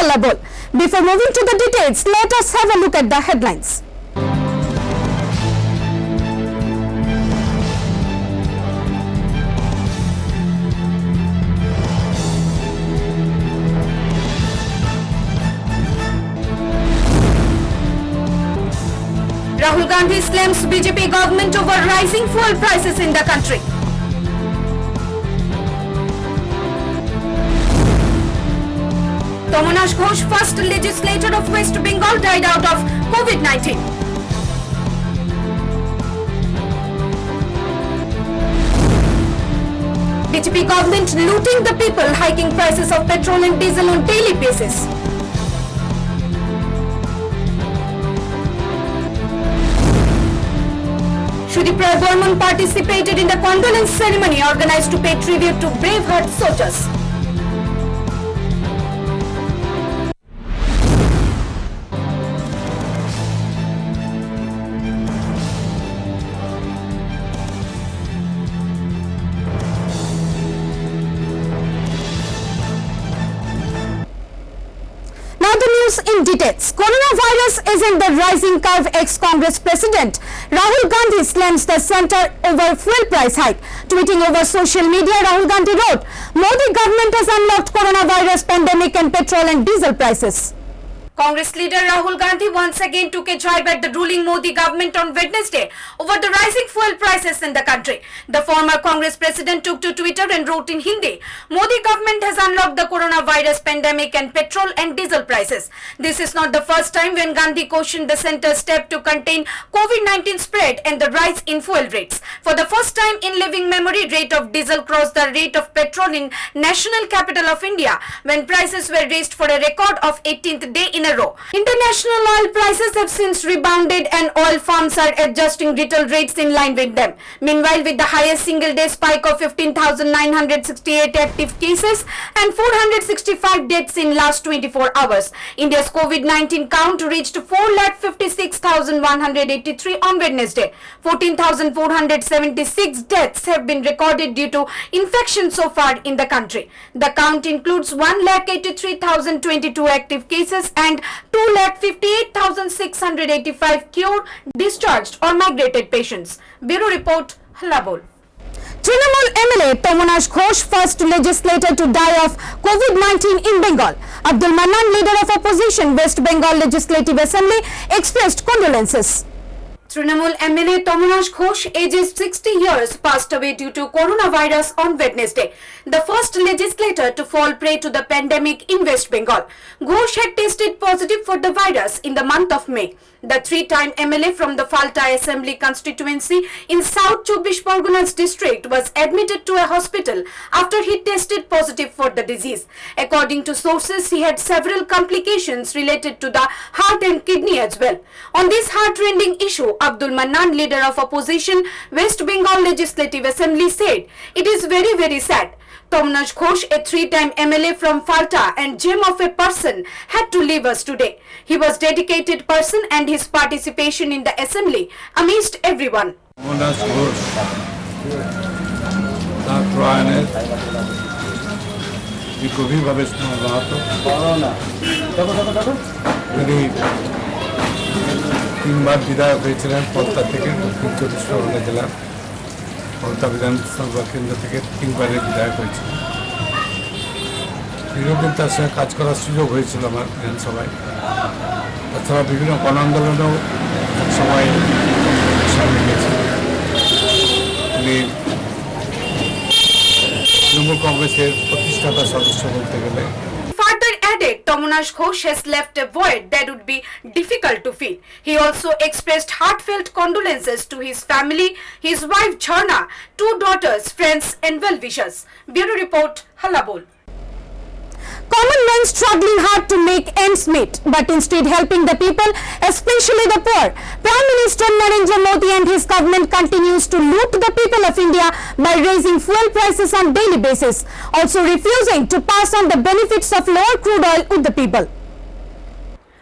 Halabol. Before moving to the details, let us have a look at the headlines. Rahul Gandhi slams BJP government over rising fuel prices in the country. Tomonash Ghosh, first legislator of West Bengal, died out of COVID-19. BJP government looting the people, hiking prices of petrol and diesel on daily basis. Shudipra Burman participated in the condolence ceremony organized to pay tribute to Braveheart soldiers. In details, coronavirus is in the rising curve. Ex-Congress President Rahul Gandhi slams the centre over fuel price hike. Tweeting over social media, Rahul Gandhi wrote, "Modi government has unlocked coronavirus pandemic and petrol and diesel prices." Congress leader Rahul Gandhi once again took a jibe at the ruling Modi government on Wednesday over the rising fuel prices in the country. The former Congress president took to Twitter and wrote in Hindi, "Modi government has unlocked the coronavirus pandemic and petrol and diesel prices. This is not the first time when Gandhi cautioned the centre's step to contain COVID-19 spread and the rise in fuel rates. For the first time in living memory, rate of diesel crossed the rate of petrol in national capital of India when prices were raised for a record of 18th day in a row. International oil prices have since rebounded and oil firms are adjusting retail rates in line with them. Meanwhile, with the highest single day spike of 15,968 active cases and 465 deaths in last 24 hours, India's COVID-19 count reached 4,56,183 on Wednesday. 14,476 deaths have been recorded due to infection so far in the country. The count includes 1,83,022 active cases and 2,58,685 cured, discharged or migrated patients. Bureau Report, Halabol. Trinamool MLA Tomonash Ghosh, first legislator to die of COVID-19 in Bengal. Abdul Mannan, leader of opposition West Bengal Legislative Assembly, expressed condolences. Trinamool MLA Tomonash Ghosh, ages 60 years, passed away due to coronavirus on Wednesday. The first legislator to fall prey to the pandemic in West Bengal. Ghosh had tested positive for the virus in the month of May. The three-time MLA from the Falta Assembly constituency in South Chobbish Parganas district was admitted to a hospital after he tested positive for the disease. According to sources, he had several complications related to the heart and kidney as well. On this heart-rending issue, Abdul Mannan, leader of opposition West Bengal Legislative Assembly, said, "It is very, very sad. Tomonash Ghosh, a three-time MLA from Falta and gem of a person, had to leave us today. He was a dedicated person and his participation in the assembly amazed everyone." Tomonash Ghosh, তার প্রয়াণের গভীরভাবে স্মরণাহত। তিনি তিনবার বিধায়ক হয়েছিলেন ফলতা থেকে, দক্ষিণ চব্বিশ পরগনা জেলার ফলতা বিধানসভা কেন্দ্র থেকে তিনবারের বিধায়ক হয়েছিলেন। দীর্ঘদিন তার সঙ্গে কাজ করার সুযোগ হয়েছিল আমার বিধানসভায়। তাছাড়া বিভিন্ন গণ আন্দোলনেও সময় সামনে গেছে। তিনি তৃণমূল কংগ্রেসের প্রতিষ্ঠাতা সদস্য বলতে গেলে। Further added, Tomonash Ghosh has left a void that would be difficult to fill. He also expressed heartfelt condolences to his family, his wife Jharna, two daughters, friends and well-wishers. Bureau Report, Halabol. Common men struggling hard to make ends meet, but instead helping the people, especially the poor. Prime Minister Narendra Modi and his government continues to loot the people of India by raising fuel prices on daily basis, also refusing to pass on the benefits of lower crude oil with the people.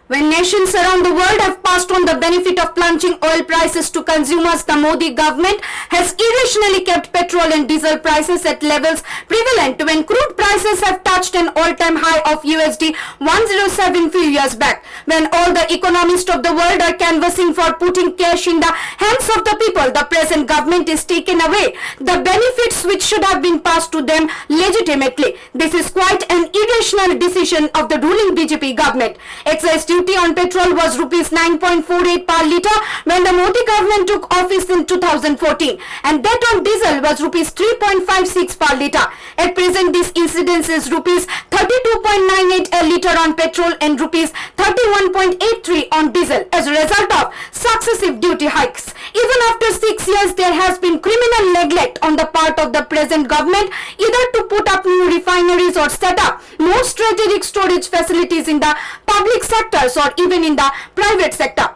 When nations around the world have passed on the benefit of plunging oil prices to consumers, the Modi government has irrationally kept petrol and diesel prices at levels prevalent when crude prices have touched an all-time high of USD 107 few years back. When all the economists of the world are canvassing for putting cash in the hands of the people, the present government is taking away the benefits which should have been passed to them legitimately. This is quite an irrational decision of the ruling BJP government. Excise duty on petrol was rupees 9.48 per litre when the Modi government took office in 2014, and that on diesel was rupees 3.56 per litre. At present, this incidence is rupees 32.98 a litre on petrol and rupees 31.83 on diesel as a result of successive duty hikes. Even after 6 years, there has been criminal neglect on the part of the present government either to put up new refineries or set up more strategic storage facilities in the public sectors or even in the private sector.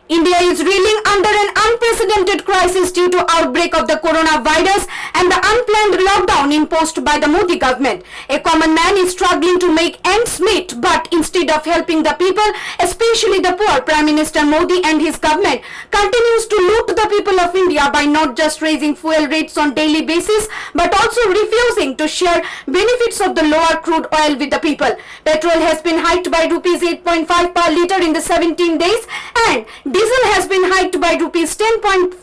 India is reeling under an unprecedented crisis due to outbreak of the coronavirus and the unplanned lockdown imposed by the Modi government. A common man is struggling to make ends meet, but instead of helping the people, especially the poor, Prime Minister Modi and his government continues to loot the people of India by not just raising fuel rates on daily basis, but also refusing to share benefits of the lower crude oil with the people. Petrol has been hiked by rupees 8.5 per litre in the 17 days and diesel has been hiked by rupees 10.49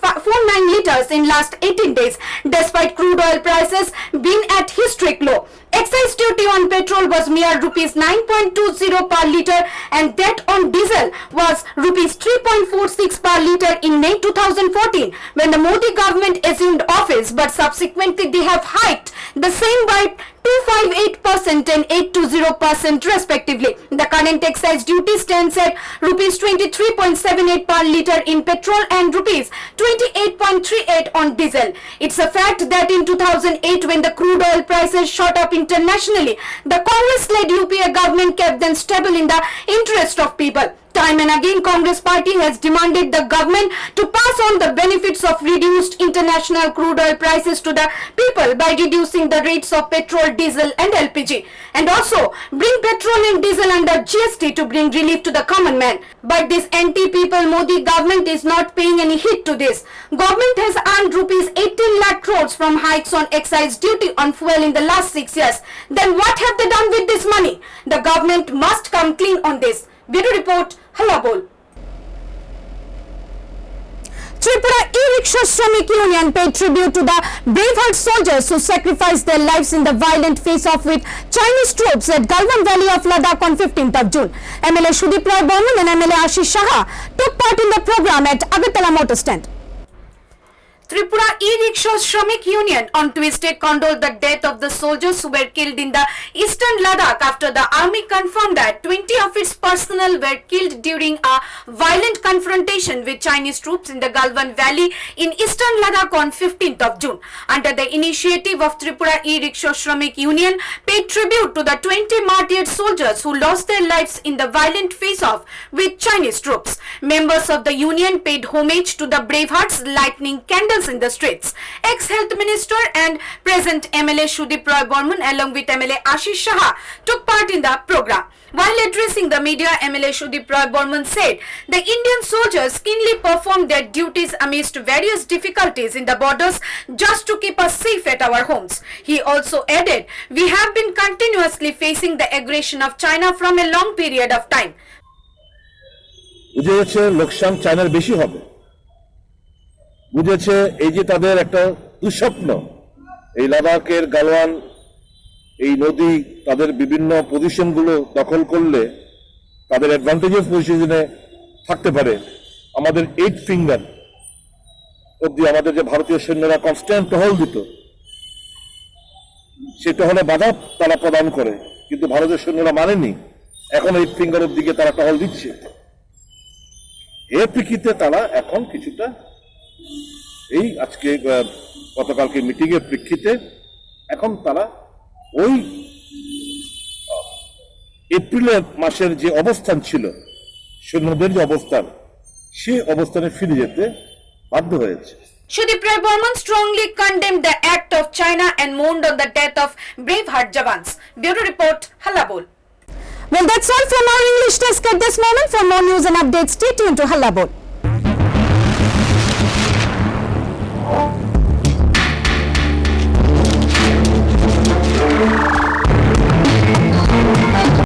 litres in last 18 days, despite crude oil prices being at historic low. Excise duty on petrol was mere rupees 9.20 per litre and that on diesel was rupees 3.46 per litre in May 2014 when the Modi government assumed office, but subsequently they have hiked the same by 258% and 820% respectively. The current excise duty stands at rupees 23.78 per litre in petrol and rupees 28.38 on diesel. It's a fact that in 2008 when the crude oil prices shot up internationally, the Congress-led UPA government kept them stable in the interest of people. Time and again, Congress party has demanded the government to pass on the benefits of reduced international crude oil prices to the people by reducing the rates of petrol, diesel and LPG, and also bring petrol and diesel under GST to bring relief to the common man. But this anti-people Modi government is not paying any heed to this. Government has earned rupees 18 lakh crores from hikes on excise duty on fuel in the last 6 years. Then what have they done with this money? The government must come clean on this. Bureau report, Halabol. Tripura E-Rickshaw Shramik Union paid tribute to the braveheart soldiers who sacrificed their lives in the violent face-off with Chinese troops at Galwan Valley of Ladakh on 15th of June. MLA Sudip Roy Burman and MLA Ashish Saha took part in the program at Agartala Motor Stand. Tripura E-Rickshaw Shramik Union on Tuesday condoled the death of the soldiers who were killed in the eastern Ladakh after the army confirmed that 20 of its personnel were killed during a violent confrontation with Chinese troops in the Galwan Valley in eastern Ladakh on 15th of June. Under the initiative of Tripura E-Rickshaw Shramik Union paid tribute to the 20 martyred soldiers who lost their lives in the violent face-off with Chinese troops. Members of the union paid homage to the bravehearts, lighting candles in the streets. Ex-Health Minister and present MLA Sudip Roy Burman along with MLA Ashish Saha took part in the program. While addressing the media, MLA Sudip Roy Burman said the Indian soldiers keenly performed their duties amidst various difficulties in the borders just to keep us safe at our homes. He also added, we have been continuously facing the aggression of China from a long period of time. বুঝেছে লোকসান চায়নার বেশি হবে, বুঝেছে এই যে তাদের একটা দুঃস্বপ্ন এই লাদাখের গালওয়ান এই নদী তাদের বিভিন্ন পজিশনগুলো দখল করলে তাদের অ্যাডভান্টেজেস পজিশনে থাকতে পারে। আমাদের 8 ফিঙ্গার অবধি আমাদের যে ভারতীয় সৈন্যরা কনস্ট্যান্ট টহল দিত সে টহলে বাধা তারা প্রদান করে, কিন্তু ভারতীয় সৈন্যরা মানেনি। এখন 8 ফিঙ্গারের দিকে তারা টহল দিচ্ছে। এর প্রেক্ষিতে তারা এখন কিছুটা এই আজকে গতকালকে মিটিং এর প্রেক্ষিতে এখন তারা ওই এপ্রিলের মাসের যে অবস্থান ছিল সৈন্যদের যে অবস্থান সেই অবস্থানে ফিরে যেতে বাধ্য হয়েছে। Sudip Roy Burman strongly condemned the act of China and mourned on the death of braveheart Jawans. Bureau report, Halabol. Well, that's all from our English desk at this moment. For more news and updates, stay tuned to Halla Bol.